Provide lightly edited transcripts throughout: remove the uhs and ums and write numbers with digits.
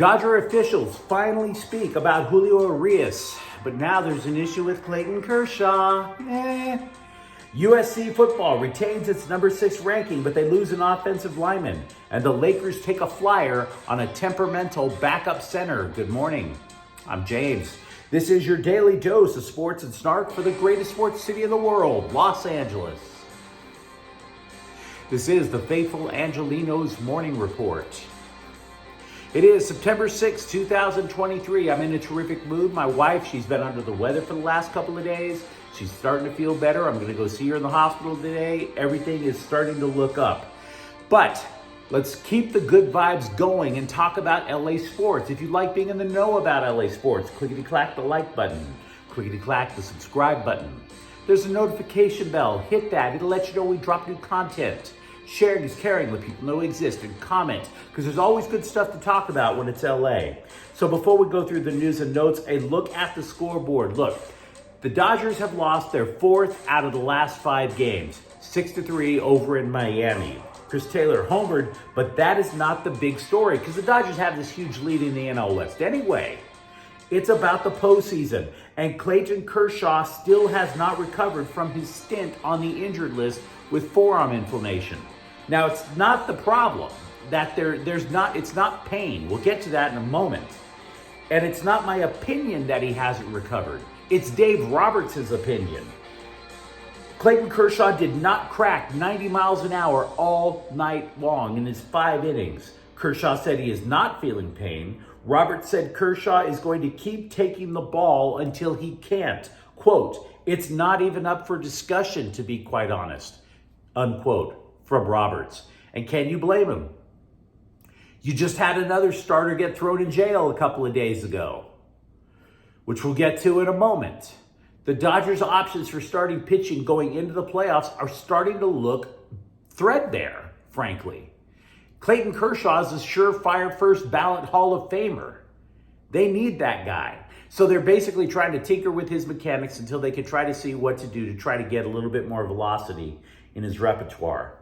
Dodger officials finally speak about Julio Urias, but now there's an issue with Clayton Kershaw. USC football retains its number 6 ranking, but they lose an offensive lineman. And the Lakers take a flyer on a temperamental backup center. Good morning. I'm James. This is your daily dose of sports and snark for the greatest sports city in the world, Los Angeles. This is the faithful Angelenos Morning Report. It is September 6, 2023. I'm in a terrific mood. My wife, she's been under the weather for the last couple of days. She's starting to feel better. I'm going to go see her in the hospital today. Everything is starting to look up. But let's keep the good vibes going and talk about LA sports. If you like being in the know about LA sports, clickety-clack the like button. Clickety-clack the subscribe button. There's a notification bell. Hit that. It'll let you know we drop new content. Sharing is caring, let people know we exist, and comment, because there's always good stuff to talk about when it's LA. So before we go through the news and notes, a look at the scoreboard. Look, the Dodgers have lost their 4th out of the last 5 games, 6-3 over in Miami. Chris Taylor homered, but that is not the big story, because the Dodgers have this huge lead in the NL West anyway. It's about the postseason, and Clayton Kershaw still has not recovered from his stint on the injured list with forearm inflammation. Now, it's not the problem that it's not pain. We'll get to that in a moment. And it's not my opinion that he hasn't recovered. It's Dave Roberts' opinion. Clayton Kershaw did not crack 90 miles an hour all night long in his 5 innings. Kershaw said he is not feeling pain. Roberts said Kershaw is going to keep taking the ball until he can't. Quote, "It's not even up for discussion, to be quite honest," unquote, from Roberts. And can you blame him? You just had another starter get thrown in jail a couple of days ago, which we'll get to in a moment. The Dodgers' options for starting pitching going into the playoffs are starting to look threadbare, frankly. Clayton Kershaw is a surefire first ballot Hall of Famer. They need that guy. So they're basically trying to tinker with his mechanics until they can try to see what to do to try to get a little bit more velocity in his repertoire.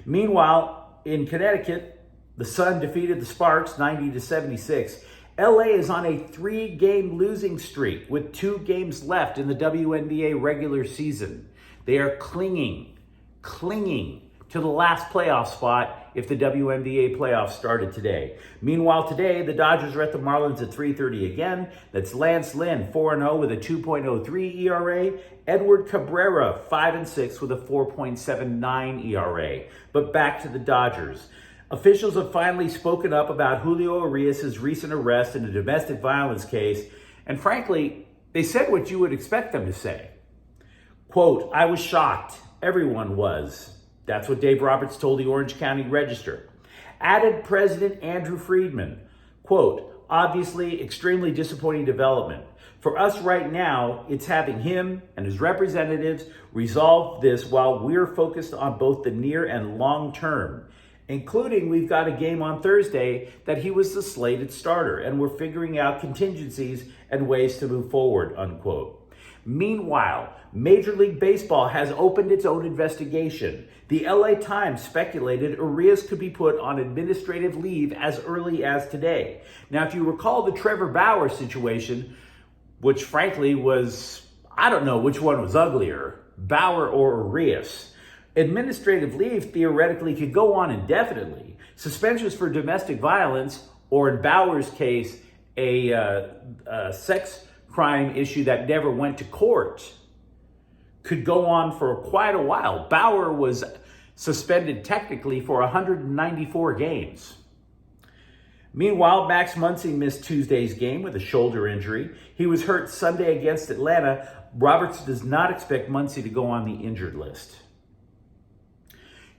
Meanwhile, in Connecticut, the Sun defeated the Sparks 90-76. LA is on a 3-game losing streak with 2 games left in the WNBA regular season. They are clinging to the last playoff spot if the WNBA playoffs started today. Meanwhile, today, the Dodgers are at the Marlins at 3:30 again. That's Lance Lynn, 4-0 with a 2.03 ERA. Edward Cabrera, 5-6 with a 4.79 ERA. But back to the Dodgers. Officials have finally spoken up about Julio Urias' recent arrest in a domestic violence case. And frankly, they said what you would expect them to say. Quote, "I was shocked. Everyone was." That's what Dave Roberts told the Orange County Register. Added President Andrew Friedman, quote, "Obviously, extremely disappointing development. For us right now, it's having him and his representatives resolve this while we're focused on both the near and long term, including we've got a game on Thursday that he was the slated starter, and we're figuring out contingencies and ways to move forward," unquote. Meanwhile, Major League Baseball has opened its own investigation. The LA Times speculated Urias could be put on administrative leave as early as today. Now, if you recall the Trevor Bauer situation, which frankly was, I don't know which one was uglier, Bauer or Urias. Administrative leave theoretically could go on indefinitely. Suspensions for domestic violence, or in Bauer's case, a sex crime issue that never went to court, could go on for quite a while. Bauer was suspended technically for 194 games. Meanwhile, Max Muncy missed Tuesday's game with a shoulder injury. He was hurt Sunday against Atlanta. Roberts does not expect Muncy to go on the injured list.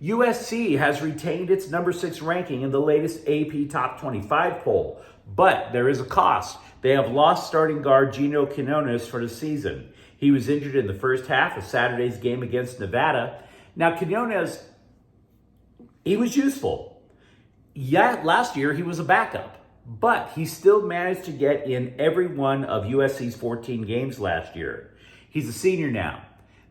USC has retained its number 6 ranking in the latest AP Top 25 poll, but there is a cost. They have lost starting guard Gino Quinones for the season. He was injured in the first half of Saturday's game against Nevada. Now, Quinones, he was useful. Yeah, last year he was a backup, but he still managed to get in every one of USC's 14 games last year. He's a senior now.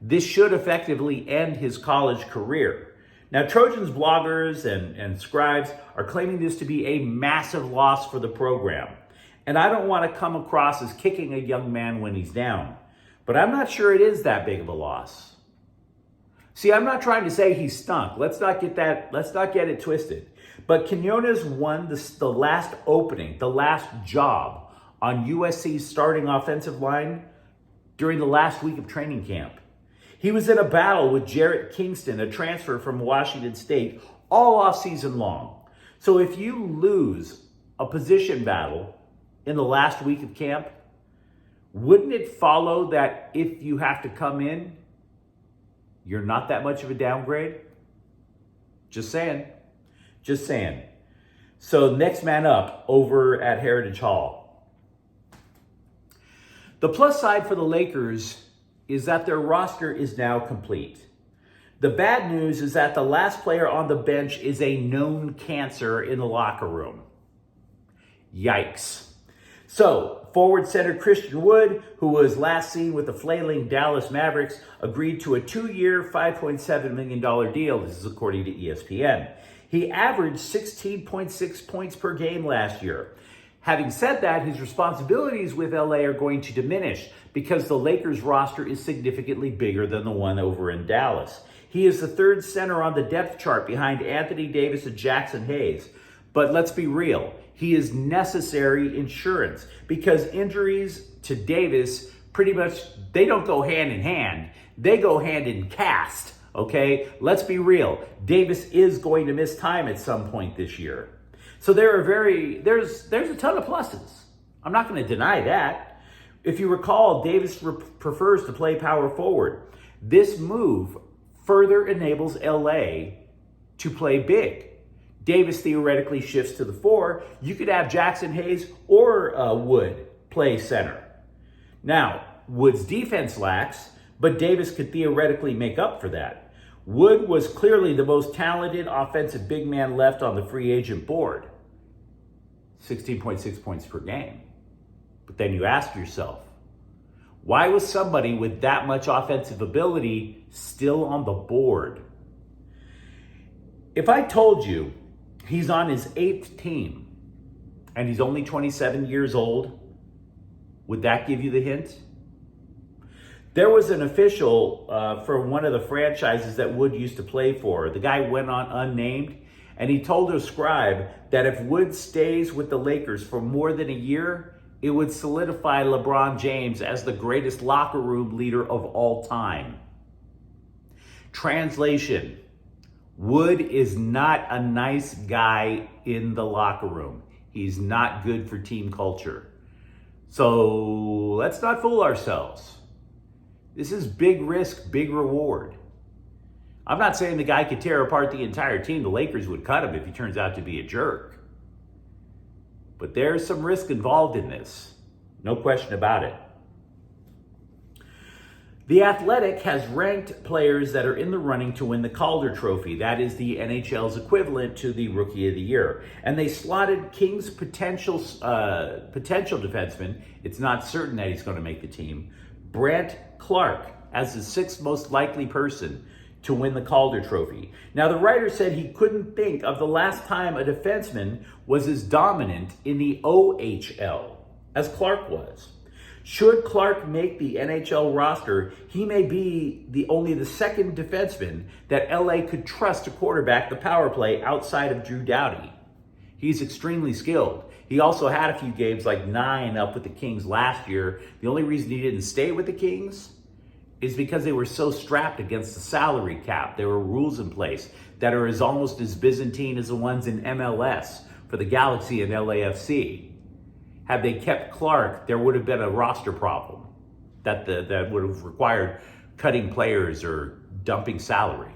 This should effectively end his college career. Now, Trojans bloggers and scribes are claiming this to be a massive loss for the program. And I don't want to come across as kicking a young man when he's down, but I'm not sure it is that big of a loss. See, I'm not trying to say he stunk. Let's not get it twisted. But Quinones won the last opening, the last job on USC's starting offensive line during the last week of training camp. He was in a battle with Jarrett Kingston, a transfer from Washington State, all offseason long. So if you lose a position battle in the last week of camp, wouldn't it follow that if you have to come in, you're not that much of a downgrade? Just saying. Just saying. So next man up over at Heritage Hall. The plus side for the Lakers is that their roster is now complete. The bad news is that the last player on the bench is a known cancer in the locker room. Yikes. So, forward center Christian Wood, who was last seen with the flailing Dallas Mavericks, agreed to a 2-year, $5.7 million deal. This is according to ESPN. He averaged 16.6 points per game last year. Having said that, his responsibilities with LA are going to diminish because the Lakers roster is significantly bigger than the one over in Dallas. He is the third center on the depth chart behind Anthony Davis and Jackson Hayes. But let's be real, he is necessary insurance because injuries to Davis pretty much, they don't go hand in hand. They go hand in cast, okay? Let's be real. Davis is going to miss time at some point this year. So there's a ton of pluses. I'm not going to deny that. If you recall, Davis prefers to play power forward. This move further enables LA to play big. Davis theoretically shifts to the 4. You could have Jackson Hayes or Wood play center. Now, Wood's defense lacks, but Davis could theoretically make up for that. Wood was clearly the most talented offensive big man left on the free agent board. 16.6 points per game. But then you ask yourself, why was somebody with that much offensive ability still on the board? If I told you he's on his 8th team and he's only 27 years old, would that give you the hint? There was an official for one of the franchises that Wood used to play for. The guy went on unnamed, and he told a scribe that if Wood stays with the Lakers for more than a year, it would solidify LeBron James as the greatest locker room leader of all time. Translation: Wood is not a nice guy in the locker room. He's not good for team culture. So let's not fool ourselves. This is big risk, big reward. I'm not saying the guy could tear apart the entire team. The Lakers would cut him if he turns out to be a jerk. But there's some risk involved in this. No question about it. The Athletic has ranked players that are in the running to win the Calder Trophy. That is the NHL's equivalent to the Rookie of the Year. And they slotted Kings' potential defenseman, it's not certain that he's going to make the team, Brant Clark, as the 6th most likely person to win the Calder Trophy. Now, the writer said he couldn't think of the last time a defenseman was as dominant in the OHL as Clark was. Should Clark make the NHL roster, he may be only the 2nd defenseman that LA could trust to quarterback the power play outside of Drew Doughty. He's extremely skilled. He also had a few games like 9 up with the Kings last year. The only reason he didn't stay with the Kings is because they were so strapped against the salary cap. There were rules in place that are almost as Byzantine as the ones in MLS for the Galaxy and LAFC. Had they kept Clark, there would have been a roster problem that would have required cutting players or dumping salary.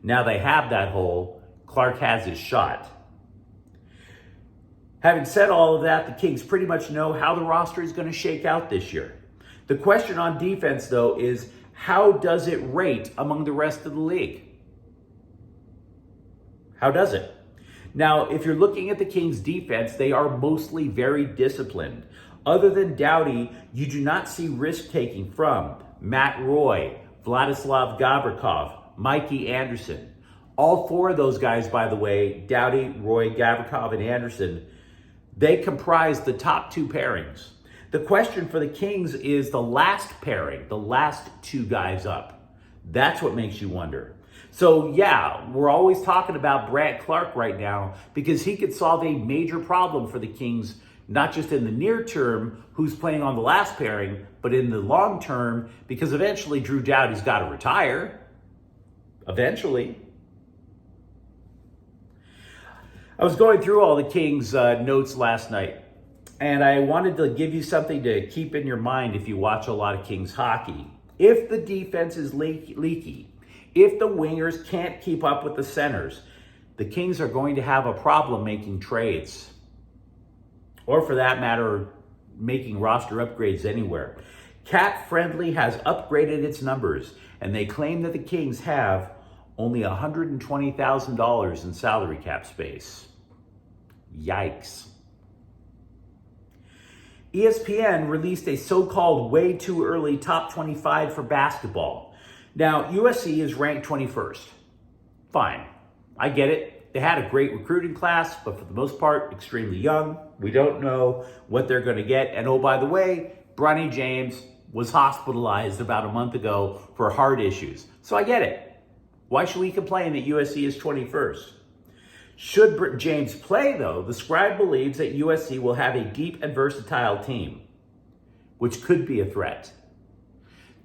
Now they have that hole. Clark has his shot. Having said all of that, the Kings pretty much know how the roster is going to shake out this year. The question on defense, though, is how does it rate among the rest of the league? How does it? Now, if you're looking at the Kings' defense, they are mostly very disciplined. Other than Doughty, you do not see risk-taking from Matt Roy, Vladislav Gavrikov, Mikey Anderson. All four of those guys, by the way, Doughty, Roy, Gavrikov, and Anderson, they comprise the top two pairings. The question for the Kings is the last pairing, the last two guys up. That's what makes you wonder. So yeah, we're always talking about Brant Clark right now because he could solve a major problem for the Kings, not just in the near term, who's playing on the last pairing, but in the long term, because eventually Drew Doughty's got to retire. Eventually. I was going through all the Kings notes last night, and I wanted to give you something to keep in your mind if you watch a lot of Kings hockey. If the defense is leaky, if the wingers can't keep up with the centers, the Kings are going to have a problem making trades. Or for that matter, making roster upgrades anywhere. Cap Friendly has upgraded its numbers, and they claim that the Kings have only $120,000 in salary cap space. Yikes. ESPN released a so-called way too early top 25 for basketball. Now, USC is ranked 21st. Fine. I get it. They had a great recruiting class, but for the most part, extremely young. We don't know what they're going to get. And oh, by the way, Bronny James was hospitalized about a month ago for heart issues. So I get it. Why should we complain that USC is 21st? Should James play, though, the scribe believes that USC will have a deep and versatile team, which could be a threat.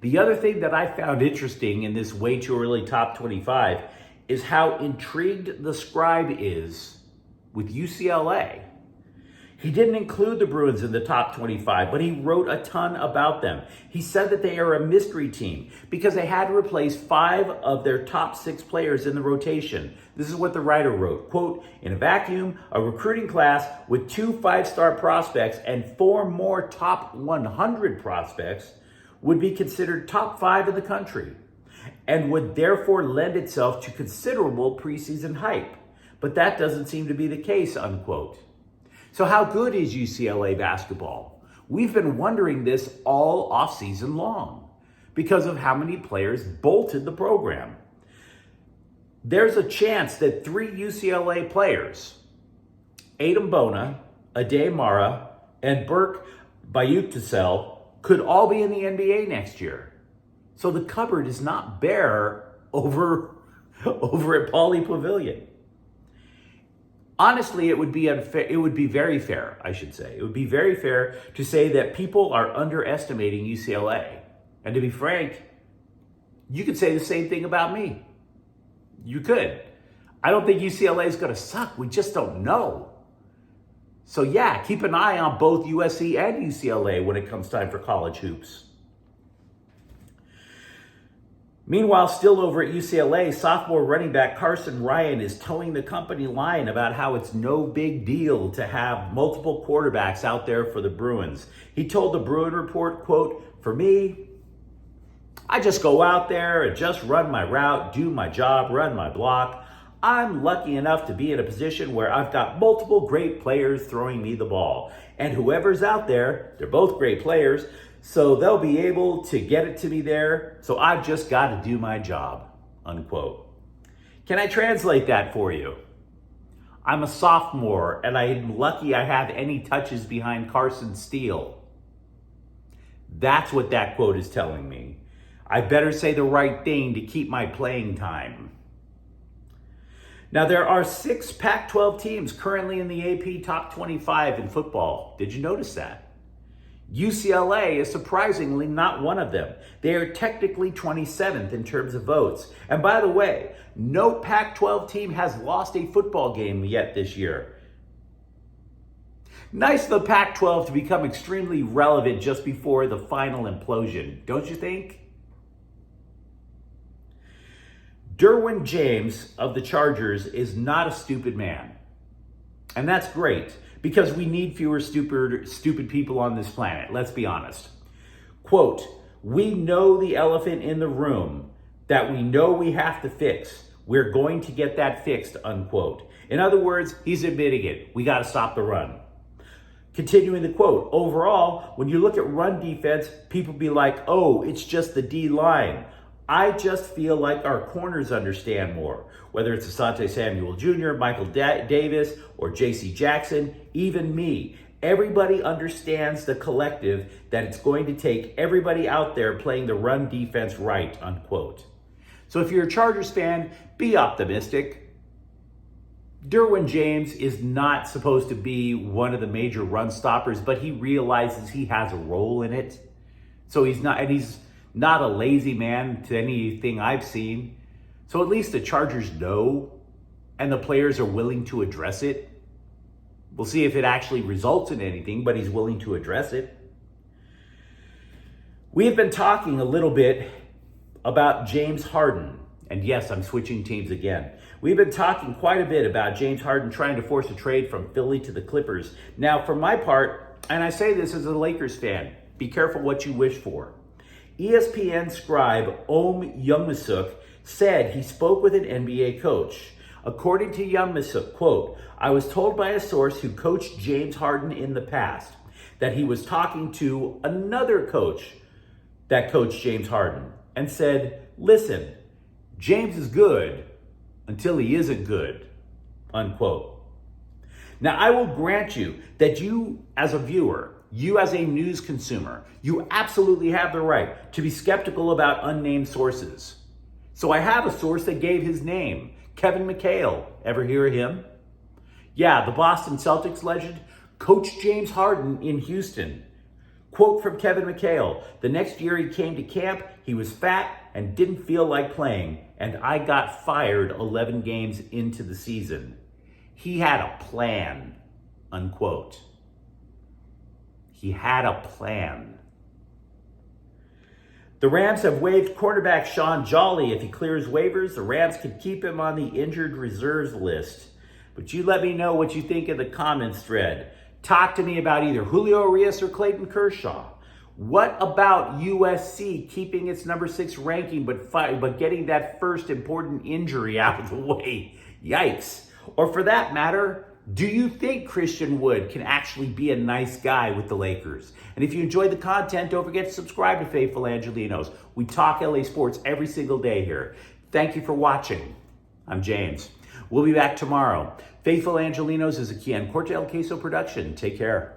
The other thing that I found interesting in this way too early top 25 is how intrigued the scribe is with UCLA. He didn't include the Bruins in the top 25, but he wrote a ton about them. He said that they are a mystery team because they had to replace 5 of their top 6 players in the rotation. This is what the writer wrote, quote, "In a vacuum, a recruiting class with 2 5-star prospects and 4 more top 100 prospects would be considered top 5 in the country and would therefore lend itself to considerable preseason hype. But that doesn't seem to be the case," unquote. So how good is UCLA basketball? We've been wondering this all offseason long because of how many players bolted the program. There's a chance that 3 UCLA players, Adem Bona, Ade Mara, and Burke Bayuktasel, could all be in the NBA next year. So the cupboard is not bare over at Pauley Pavilion. Honestly, it would be unfair. It would be very fair, I should say. It would be very fair to say that people are underestimating UCLA. And to be frank, you could say the same thing about me. You could. I don't think UCLA is going to suck. We just don't know. So yeah, keep an eye on both USC and UCLA when it comes time for college hoops. Meanwhile, still over at UCLA, sophomore running back Carson Ryan is towing the company line about how it's no big deal to have multiple quarterbacks out there for the Bruins. He told the Bruin Report, quote, "For me, I just go out there and just run my route, do my job, run my block. I'm lucky enough to be in a position where I've got multiple great players throwing me the ball. And whoever's out there, they're both great players, so they'll be able to get it to me there. So I've just got to do my job," unquote. Can I translate that for you? I'm a sophomore and I'm lucky I have any touches behind Carson Steele. That's what that quote is telling me. I better say the right thing to keep my playing time. Now, there are 6 Pac-12 teams currently in the AP Top 25 in football. Did you notice that? UCLA is surprisingly not one of them. They are technically 27th in terms of votes. And by the way, no Pac-12 team has lost a football game yet this year. Nice of the Pac-12 to become extremely relevant just before the final implosion, don't you think? Derwin James of the Chargers is not a stupid man. And that's great, because we need fewer stupid people on this planet, let's be honest. Quote, "We know the elephant in the room that we know we have to fix. We're going to get that fixed," unquote. In other words, he's admitting it. We got to stop the run. Continuing the quote, "Overall, when you look at run defense, people be like, oh, it's just the D line. I just feel like our corners understand more, whether it's Asante Samuel Jr., Michael Davis, or J.C. Jackson, even me. Everybody understands the collective that it's going to take everybody out there playing the run defense right, unquote. So if you're a Chargers fan, be optimistic. Derwin James is not supposed to be one of the major run stoppers, but he realizes he has a role in it. So he's not a lazy man to anything I've seen. So at least the Chargers know, and the players are willing to address it. We'll see if it actually results in anything, but he's willing to address it. We have been talking a little bit about James Harden. And yes, I'm switching teams again. We've been talking quite a bit about James Harden trying to force a trade from Philly to the Clippers. Now, for my part, and I say this as a Lakers fan, be careful what you wish for. ESPN scribe Om Youngmisuk said he spoke with an NBA coach. According to Youngmisuk, quote, "I was told by a source who coached James Harden in the past that he was talking to another coach that coached James Harden and said, listen, James is good until he isn't good," unquote. Now, I will grant you that you as a viewer, you as a news consumer, you absolutely have the right to be skeptical about unnamed sources. So I have a source that gave his name, Kevin McHale. Ever hear of him? Yeah, the Boston Celtics legend coached James Harden in Houston. Quote from Kevin McHale, "The next year he came to camp, he was fat and didn't feel like playing, and I got fired 11 games into the season. He had a plan," unquote. He had a plan. The Rams have waived cornerback Sean Jolly. If he clears waivers, the Rams could keep him on the injured reserves list. But you let me know what you think in the comments thread. Talk to me about either Julio Urias or Clayton Kershaw. What about USC keeping its number 6 ranking but getting that first important injury out of the way? Yikes. Or for that matter, do you think Christian Wood can actually be a nice guy with the Lakers? And if you enjoyed the content, don't forget to subscribe to Faithful Angelenos. We talk LA sports every single day here. Thank you for watching. I'm James. We'll be back tomorrow. Faithful Angelenos is a Kian Corte El Queso production. Take care.